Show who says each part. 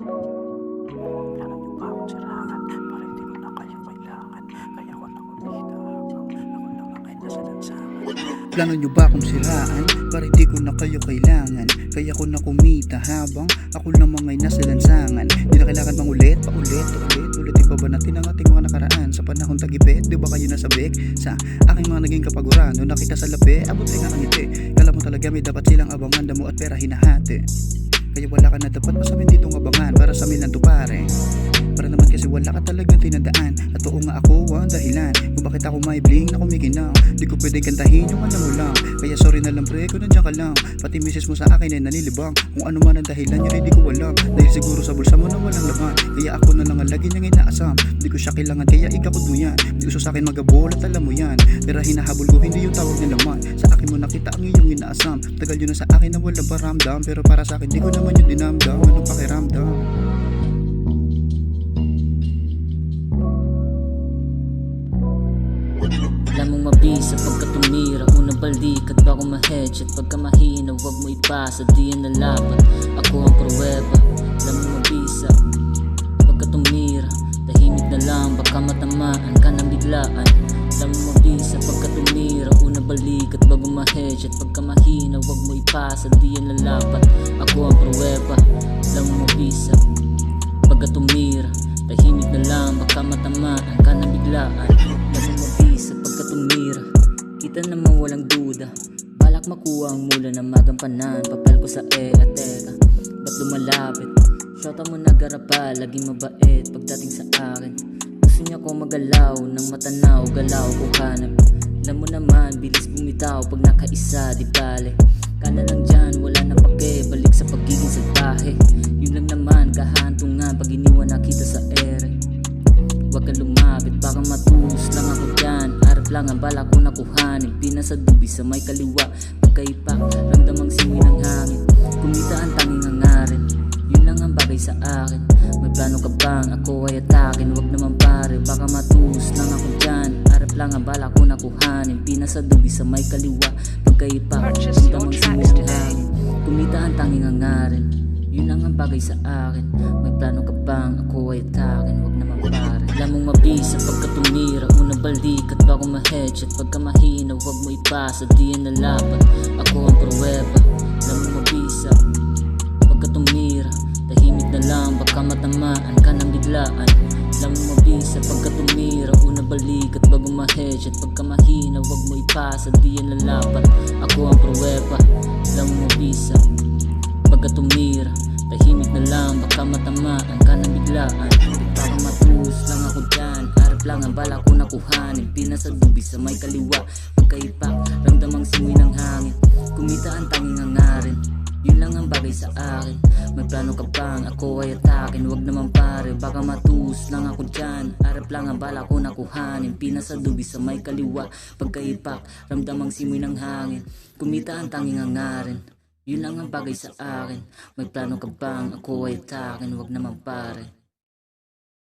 Speaker 1: Planan niyo ba akong sirahan para hindi ko na kayo kailangan? Kaya ko na kumita habang ako lang ang ay nasa lansangan.
Speaker 2: Plano nyo ba akong siraan para hindi ko na kayo kailangan? Kaya ko na kumita habang ako lamang ay nasa lansangan. Di na kailangan bang ulit, ulitin pa ba natin ang ating mga nakaraan? Sa panahon tagipit, di ba kayo nasabik? Sa aking mga naging kapaguran, no nakita sa labi, abot ay nga ang ngiti. Kala mo talaga may dapat silang abangan, damo at pera hinahati. Kaya wala ka na dapat pa sa amin ditong abangan, para sa amin lang to pare. Para naman kasi wala ka talagang tinandaan. At oo nga ako ang dahilan kung bakit ako may bling na kumikinang. Di ko pwede kantahin yung alam mo lang. Kaya sorry na lang pre kung nandiyan ka lang. Pati misis mo sa akin ay nanilibang. Kung ano man ang dahilan yun ay di ko alam. Dahil siguro sa bulsa mo na walang laman. Kaya ako na lang ang lagi niyang inaasam. Di ko siya kailangan kaya ikakot mo yan. Di uso sa akin magabol at alam mo yan. Pero hinahabol ko hindi yung tawag na laman. Sa akin mo nakita ang iyong inaasam. Tagal yun na sa akin na walang paramdam. Pero para sa akin di ko naman yung dinamdam. Anong pakiramdam?
Speaker 3: Alam mong mabisa pagka tumira, unang balikat bago ma-hedge. At pagka mahina, wag mo ipasa, di yan nalapat. Ako ang pruweba. Alam mong mabisa pagka tumira, tahimik na lang, baka matamaan ka ng biglaan. Alam mong mabisa pagka tumira, unang balikat bago ma-hedge. At pagka mahina, wag mo ipasa, di yan nalapat. Ako ang pruweba. Alam mong mabisa pagka tumira, tahimik na lang, baka matamaan ka ng biglaan. Alam mong mabisa pagka tumira, kita naman walang duda. Balak makuha ang mula na magampanan. Papel ko sa at teka, ba't lumalapit? Shota mo nagarapa, laging mabait pagdating sa akin. Gusto niya ko magalaw, nang matanaw, galaw ko hanap. Alam mo naman, bilis bumitaw pag nakaisa, di bale. Kana lang dyan, wala na pake, balik sa pagiging salbahe. Yun lang naman, kahantungan pag iniwan na kita sa ere. Huwag kang lumapit, baka matus lang ako dyan. Harap lang ang bala ko nakuhanin. Pinasadubi sa may kaliwa, pagkaipak, ramdamang simoy ng hangin. Kumita ang tanging hangarin, yun lang ang bagay sa akin. May plano ka bang ako ay atakin? Huwag naman pare, baka matus lang ako dyan. Harap lang ang bala ko nakuhanin. Pinasadubi sa may kaliwa, pagkaipak, ramdamang simoy ng hangin. Kumita ang tanging hangarin, yun lang ang bagay sa akin. May plano ka bang ako ay atakin? Huwag naman pare. Alam mong mabisa pagka tumira, unang balikat bago ma-hedge. At pagka mahina, huwag mo ipasa, di yan nalapat. Ako ang pruweba. Alam mong mabisa pagka tumira, tahimik na lang, baka matamaan ka ng biglaan. Alam mong mabisa pagka tumira, unang balikat bago ma-hedge. At pagka mahina, huwag mo ipasa, di yan nalapat. Ako ang pruweba. Alam mong mabisa pagka tumira, tahimik na lang, baka matamaan ka ng biglaan. Baka matus lang ako dyan, harap lang ang bala ko nakuhanin. Pinasadubi sa may kaliwa, pagkaipak, ramdamang simoy ng hangin. Kumita ang tanging hangarin, yun lang ang bagay sa akin. May plano ka bang ako ay atakin? Huwag naman pare, baka matus lang ako dyan. Harap lang ang bala ko nakuhanin. Pinasadubi sa may kaliwa, pagkaipak, ramdamang simoy ng hangin. Kumita ang tanging hangarin, yun lang ang bagay sa akin. May plano ka bang ako ay atakin? Huwag naman pare.